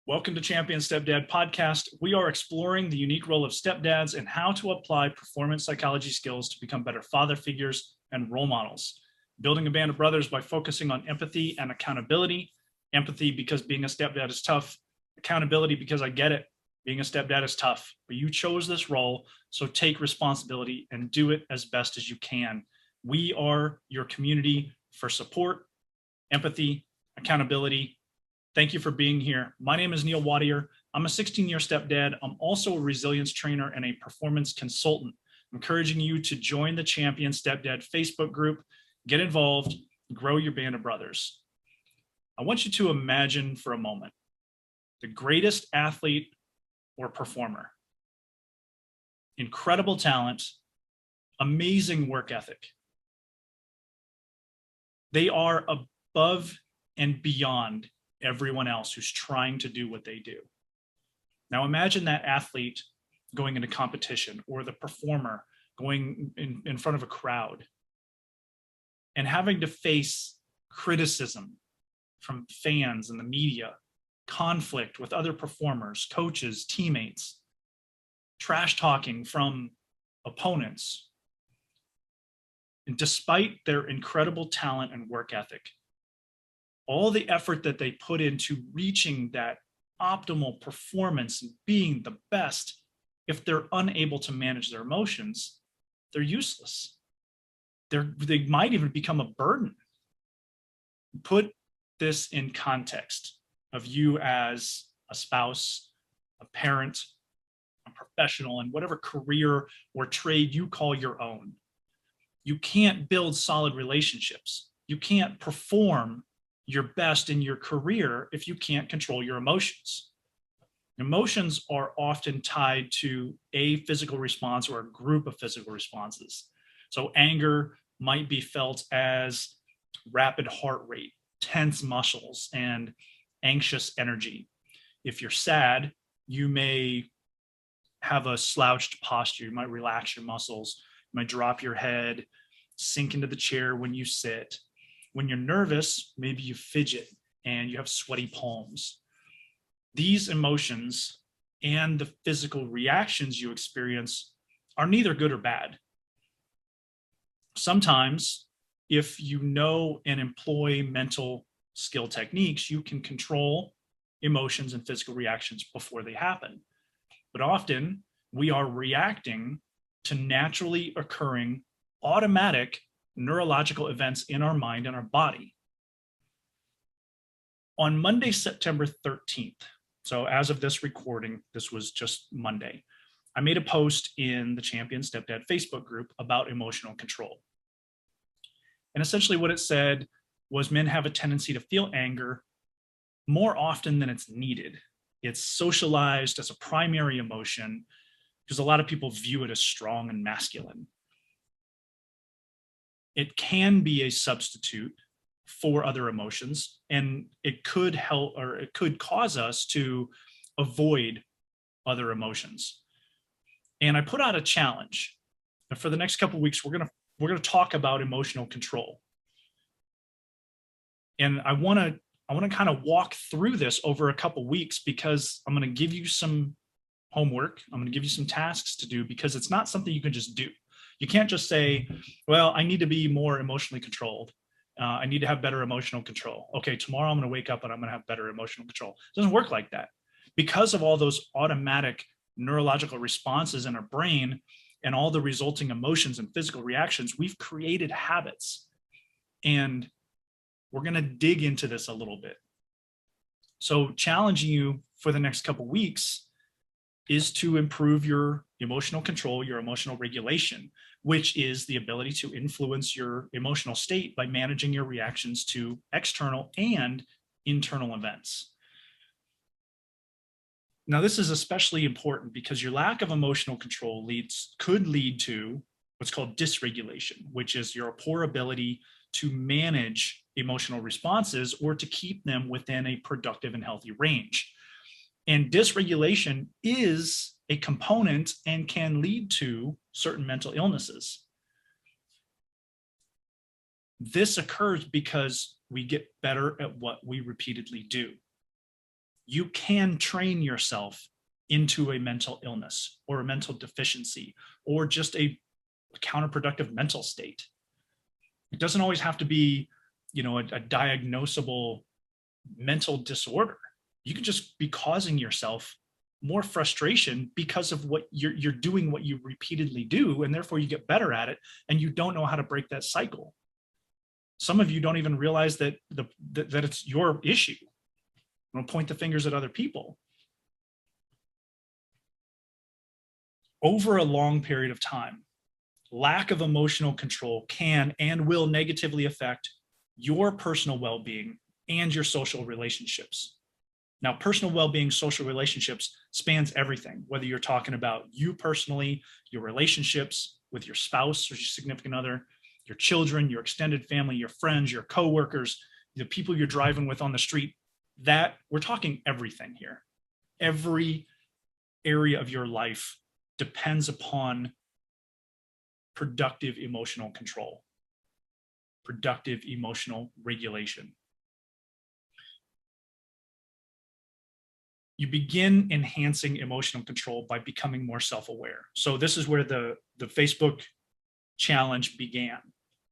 Welcome to Champion Stepdad Podcast. We are exploring the unique role of stepdads and how to apply performance psychology skills to become better father figures and role models. Building a band of brothers by focusing on empathy and accountability. Empathy because being a stepdad is tough. Accountability because I get it. Being a stepdad is tough, but you chose this role, so take responsibility and do it as best as you can. We are your community for support, empathy, accountability. Thank you for being here. My name is Neil Wattier. I'm a 16-year stepdad. I'm also a resilience trainer and a performance consultant. I'm encouraging you to join the Champion Stepdad Facebook group, get involved, grow your band of brothers. I want you to imagine for a moment the greatest athlete or performer. Incredible talent, amazing work ethic. They are above and beyond everyone else who's trying to do what they do. Now imagine that athlete going into competition, or the performer going in front of a crowd and having to face criticism from fans and the media, conflict with other performers, coaches, teammates, trash talking from opponents. And despite their incredible talent and work ethic, all the effort that they put into reaching that optimal performance and being the best, if they're unable to manage their emotions, they're useless. They might even become a burden. Put this in context of you as a spouse, a parent, a professional, in whatever career or trade you call your own. You can't build solid relationships. You can't perform your best in your career if you can't control your emotions. Emotions are often tied to a physical response or a group of physical responses. So anger might be felt as rapid heart rate, tense muscles, and anxious energy. If you're sad, you may have a slouched posture. You might relax your muscles. You might drop your head, sink into the chair when you sit. When you're nervous, maybe you fidget and you have sweaty palms. These emotions and the physical reactions you experience are neither good or bad. Sometimes, if you know and employ mental skill techniques, you can control emotions and physical reactions before they happen. But often, we are reacting to naturally occurring automatic neurological events in our mind and our body. On Monday, September 13th, so as of this recording, this was just Monday, I made a post in the Champion Stepdad Facebook group about emotional control. And essentially what it said was men have a tendency to feel anger more often than it's needed. It's socialized as a primary emotion because a lot of people view it as strong and masculine. It can be a substitute for other emotions, and it could help, or it could cause us to avoid other emotions. And I put out a challenge. And for the next couple of weeks, we're gonna talk about emotional control. And I want to kind of walk through this over a couple of weeks, because I'm going to give you some homework. I'm going to give you some tasks to do, because it's not something you can just do. You can't just say, well, I need to be more emotionally controlled. I need to have better emotional control. Okay, tomorrow I'm going to wake up and I'm going to have better emotional control. It doesn't work like that. Because of all those automatic neurological responses in our brain and all the resulting emotions and physical reactions, we've created habits. And we're going to dig into this a little bit. So challenging you for the next couple of weeks is to improve your emotional control, your emotional regulation, which is the ability to influence your emotional state by managing your reactions to external and internal events. Now, this is especially important because your lack of emotional control could lead to what's called dysregulation, which is your poor ability to manage emotional responses or to keep them within a productive and healthy range. And dysregulation is a component and can lead to certain mental illnesses. This occurs because we get better at what we repeatedly do. you can train yourself into a mental illness or a mental deficiency or just a counterproductive mental state. It doesn't always have to be, a diagnosable mental disorder. You can just be causing yourself more frustration because of what you're doing, what you repeatedly do, and therefore you get better at it, and you don't know how to break that cycle. Some of you don't even realize that that it's your issue. Don't point the fingers at other people. Over a long period of time, lack of emotional control can and will negatively affect your personal well-being and your social relationships. Now, personal well-being, social relationships spans everything, whether you're talking about you personally, your relationships with your spouse or your significant other, your children, your extended family, your friends, your coworkers, the people you're driving with on the street. That we're talking everything here. Every area of your life depends upon productive emotional control, productive emotional regulation. You begin enhancing emotional control by becoming more self-aware. So this is where the Facebook challenge began.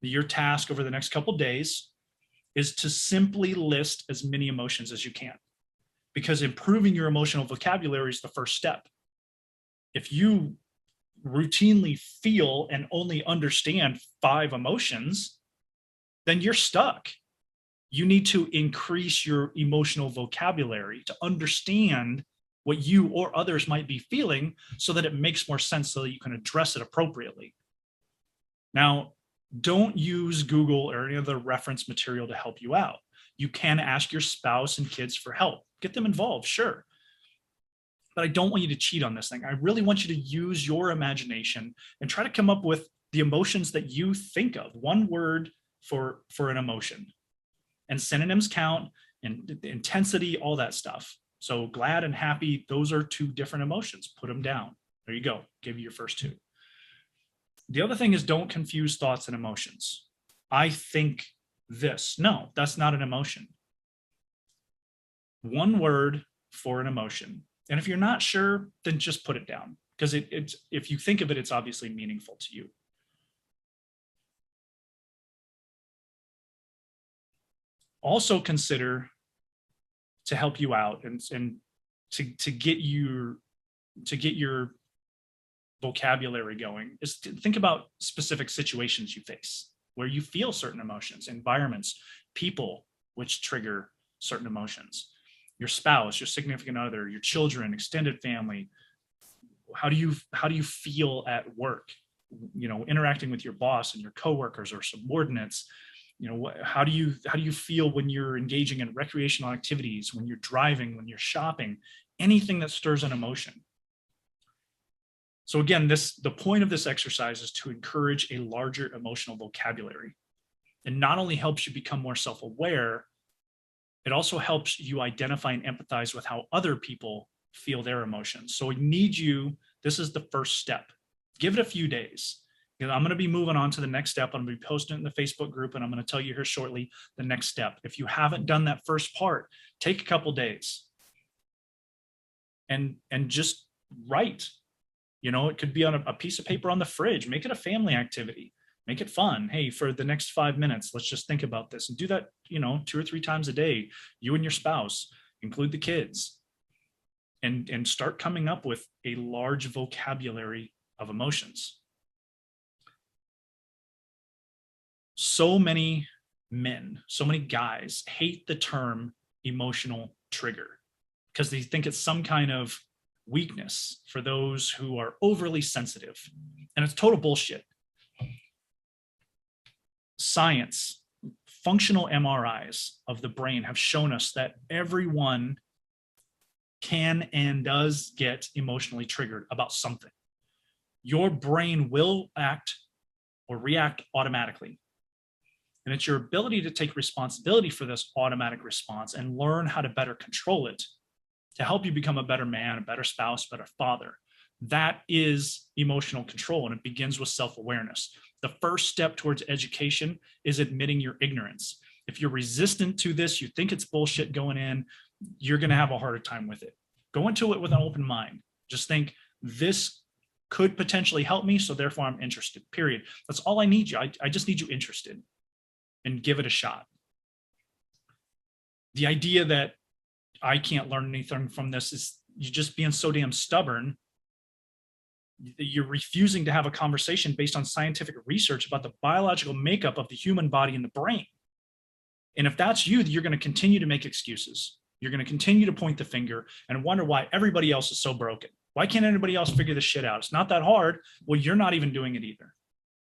Your task over the next couple of days is to simply list as many emotions as you can, because improving your emotional vocabulary is the first step. If you routinely feel and only understand 5 emotions, then you're stuck. You need to increase your emotional vocabulary to understand what you or others might be feeling so that it makes more sense so that you can address it appropriately. Now, don't use Google or any other reference material to help you out. You can ask your spouse and kids for help. Get them involved, sure. But I don't want you to cheat on this thing. I really want you to use your imagination and try to come up with the emotions that you think of. One word for an emotion. And synonyms count, and intensity, all that stuff. So glad and happy, those are 2 different emotions. Put them down. There you go. Give you your first 2. The other thing is, don't confuse thoughts and emotions. I think this. No, that's not an emotion. One word for an emotion. And if you're not sure, then just put it down, because it's if you think of it, it's obviously meaningful to you. Also consider, to help you out and to get your vocabulary going, is to think about specific situations you face where you feel certain emotions, environments, people which trigger certain emotions, your spouse, your significant other, your children, extended family. How do you feel at work? Interacting with your boss and your coworkers or subordinates. How do you feel when you're engaging in recreational activities, when you're driving, when you're shopping, anything that stirs an emotion. So again, the point of this exercise is to encourage a larger emotional vocabulary. It not only helps you become more self-aware, it also helps you identify and empathize with how other people feel their emotions. So this is the first step. Give it a few days. I'm going to be moving on to the next step. I'm going to be posting it in the Facebook group, and I'm going to tell you here shortly the next step. If you haven't done that first part, take a couple days and just write. It could be on a piece of paper on the fridge. Make it a family activity. Make it fun. Hey, for the next 5 minutes, let's just think about this, and do that, 2 or 3 times a day. You and your spouse, include the kids, and start coming up with a large vocabulary of emotions. So many men, so many guys hate the term emotional trigger because they think it's some kind of weakness for those who are overly sensitive. And it's total bullshit. Science, functional MRIs of the brain have shown us that everyone can and does get emotionally triggered about something. Your brain will act or react automatically. And it's your ability to take responsibility for this automatic response and learn how to better control it to help you become a better man, a better spouse, better father. That is emotional control, and it begins with self-awareness. The first step towards education is admitting your ignorance. If you're resistant to this, you think it's bullshit going in, you're going to have a harder time with it. Go into it with an open mind. Just think, this could potentially help me, so therefore I'm interested, period. That's all I need you. I just need you interested, and give it a shot. The idea that I can't learn anything from this is you just being so damn stubborn. You're refusing to have a conversation based on scientific research about the biological makeup of the human body and the brain. And if that's you, you're going to continue to make excuses. You're going to continue to point the finger and wonder why everybody else is so broken. Why can't anybody else figure this shit out? It's not that hard. Well, you're not even doing it either.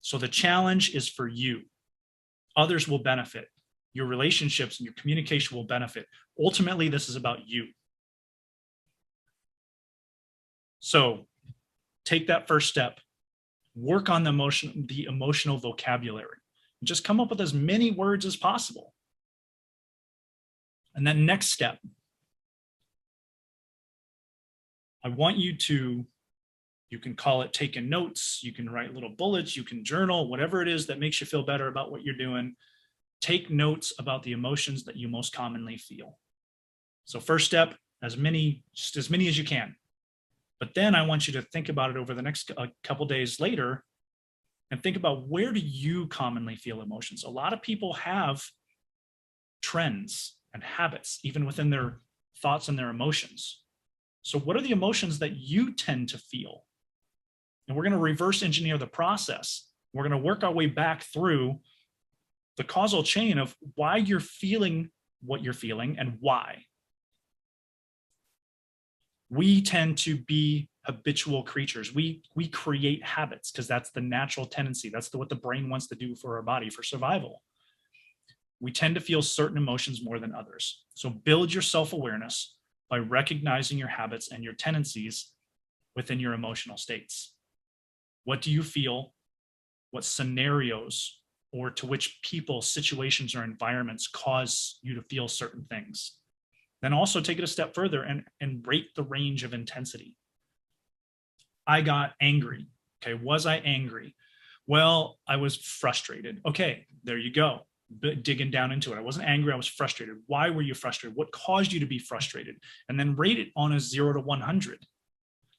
So the challenge is for you. Others will benefit. Your relationships and your communication will benefit. Ultimately, this is about you. So take that first step. Work on the emotional vocabulary. Just come up with as many words as possible. And then next step, I want you to, you can call it taking notes, you can write little bullets, you can journal, whatever it is that makes you feel better about what you're doing. Take notes about the emotions that you most commonly feel. So first step, just as many as you can. But then I want you to think about it over the next couple days later and think about, where do you commonly feel emotions? A lot of people have trends and habits, even within their thoughts and their emotions. So what are the emotions that you tend to feel? And we're going to reverse engineer the process. We're going to work our way back through the causal chain of why you're feeling what you're feeling and why. We tend to be habitual creatures. We create habits because that's the natural tendency. That's what the brain wants to do for our body, for survival. We tend to feel certain emotions more than others. So build your self-awareness by recognizing your habits and your tendencies within your emotional states. What do you feel? What scenarios or to which people, situations, or environments cause you to feel certain things? Then also take it a step further and rate the range of intensity. I got angry. Okay, was I angry? Well, I was frustrated. Okay, there you go. Digging down into it. I wasn't angry, I was frustrated. Why were you frustrated? What caused you to be frustrated? And then rate it on a 0 to 100.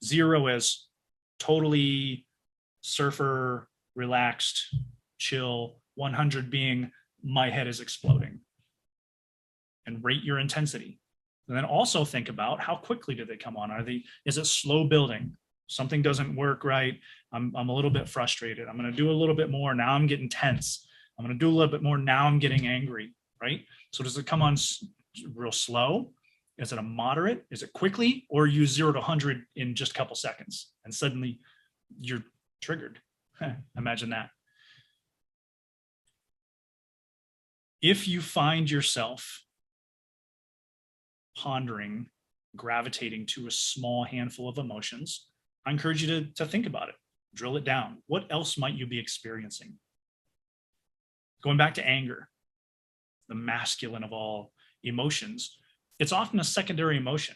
0 as totally surfer, relaxed, chill. 100 being my head is exploding. And rate your intensity. And then also think about, how quickly do they come on? Is it slow building? Something doesn't work right. I'm a little bit frustrated. I'm going to do a little bit more. Now I'm getting tense. I'm going to do a little bit more. Now I'm getting angry, right? So does it come on real slow? Is it a moderate? Is it quickly? Or you 0 to 100 in just a couple seconds and suddenly you're triggered? Imagine that. If you find yourself pondering, gravitating to a small handful of emotions, I encourage you to think about it, drill it down. What else might you be experiencing? Going back to anger, the masculine of all emotions, it's often a secondary emotion,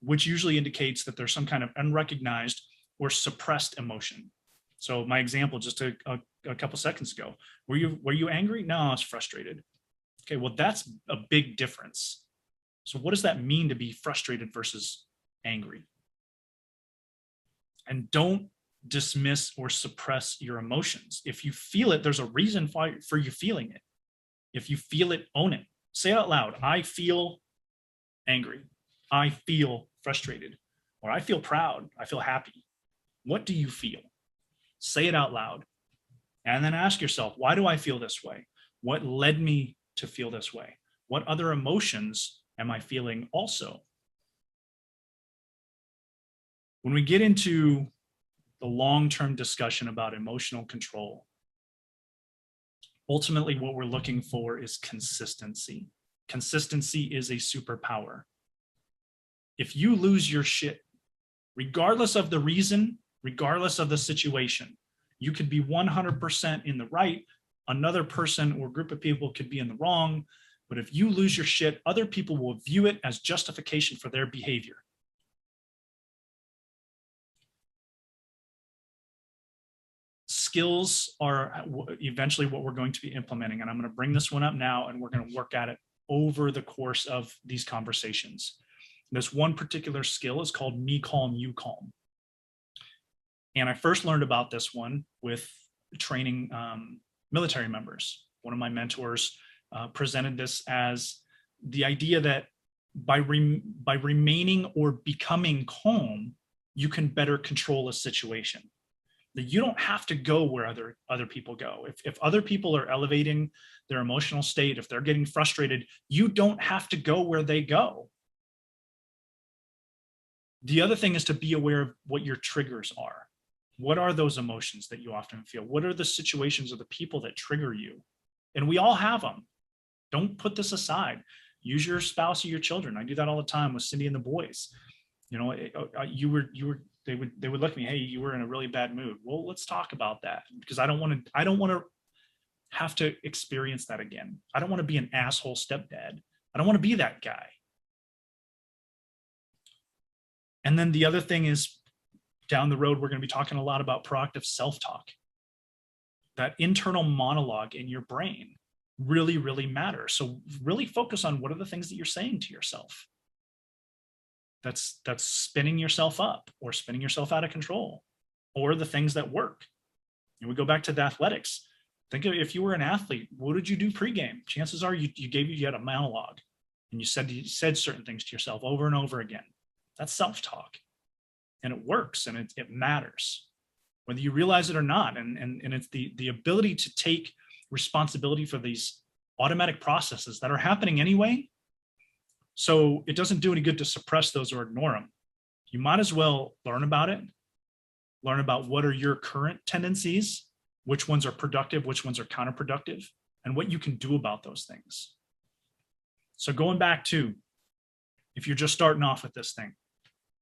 which usually indicates that there's some kind of unrecognized or suppressed emotion. So my example just a couple seconds ago, were you angry? No, I was frustrated. Okay, well, that's a big difference. So what does that mean to be frustrated versus angry? And don't dismiss or suppress your emotions. If you feel it, there's a reason for you feeling it. If you feel it, own it. Say it out loud. I feel angry. I feel frustrated. Or I feel proud. I feel happy. What do you feel? Say it out loud. And then ask yourself, why do I feel this way? What led me to feel this way? What other emotions am I feeling also? When we get into the long-term discussion about emotional control, ultimately what we're looking for is consistency. Consistency is a superpower. If you lose your shit, regardless of the reason, regardless of the situation, you could be 100% in the right, another person or group of people could be in the wrong, but if you lose your shit, other people will view it as justification for their behavior. Skills are eventually what we're going to be implementing, and I'm going to bring this one up now and we're going to work at it over the course of these conversations. This one particular skill is called me calm, you calm. And I first learned about this one with training military members. One of my mentors presented this as the idea that by remaining or becoming calm, you can better control a situation. That you don't have to go where other people go. If other people are elevating their emotional state, if they're getting frustrated, you don't have to go where they go. The other thing is to be aware of what your triggers are. What are those emotions that you often feel? What are the situations or the people that trigger you? And we all have them. Don't put this aside. Use your spouse or your children. I do that all the time with Cindy and the boys. You know, they would look at me, hey, you were in a really bad mood. Well, let's talk about that, because I don't want to have to experience that again. I don't want to be an asshole stepdad. I don't want to be that guy. And then the other thing is, down the road, we're going to be talking a lot about proactive self-talk. That internal monologue in your brain really, really matters. So really focus on what are the things that you're saying to yourself. That's spinning yourself up or spinning yourself out of control, or the things that work. And we go back to the athletics. Think of if you were an athlete, what did you do pregame? Chances are you had a monologue, and you said certain things to yourself over and over again. That's self-talk, and it works, and it matters, whether you realize it or not. And it's the ability to take responsibility for these automatic processes that are happening anyway. So it doesn't do any good to suppress those or ignore them. You might as well learn about it, learn about what are your current tendencies, which ones are productive, which ones are counterproductive, and what you can do about those things. So going back to, if you're just starting off with this thing,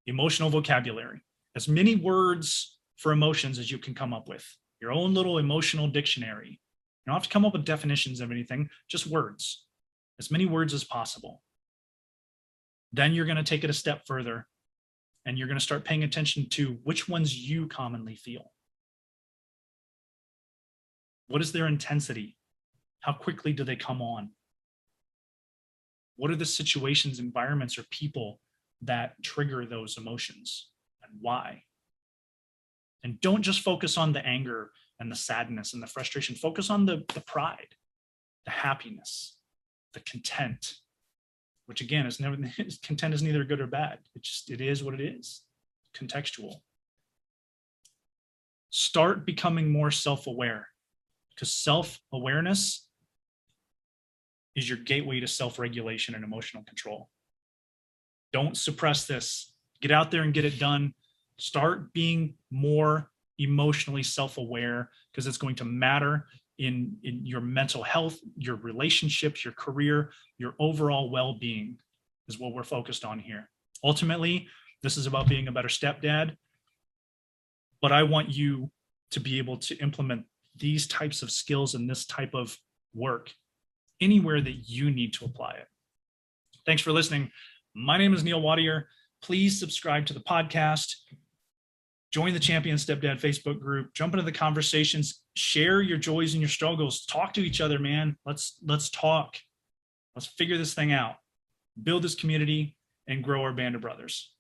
emotional vocabulary, as many words for emotions as you can come up with, your own little emotional dictionary. You don't have to come up with definitions of anything, just words, as many words as possible. Then you're going to take it a step further, and you're going to start paying attention to which ones you commonly feel. What is their intensity? How quickly do they come on? What are the situations, environments, or people that trigger those emotions, and why? And don't just focus on the anger and the sadness and the frustration. Focus on the pride, the happiness, the content, which again is never, content is neither good or bad. It is what it is, contextual. Start becoming more self-aware, because self-awareness is your gateway to self-regulation and emotional control. Don't suppress this. Get out there and get it done. Start being more emotionally self-aware, because it's going to matter in your mental health, your relationships, your career, your overall well-being is what we're focused on here. Ultimately, this is about being a better stepdad, but I want you to be able to implement these types of skills and this type of work anywhere that you need to apply it. Thanks for listening. My name is Neil Wattier. Please subscribe to the podcast. Join the Champion Stepdad Facebook group. Jump into the conversations. Share your joys and your struggles. Talk to each other, man. Let's talk. Let's figure this thing out. Build this community and grow our band of brothers.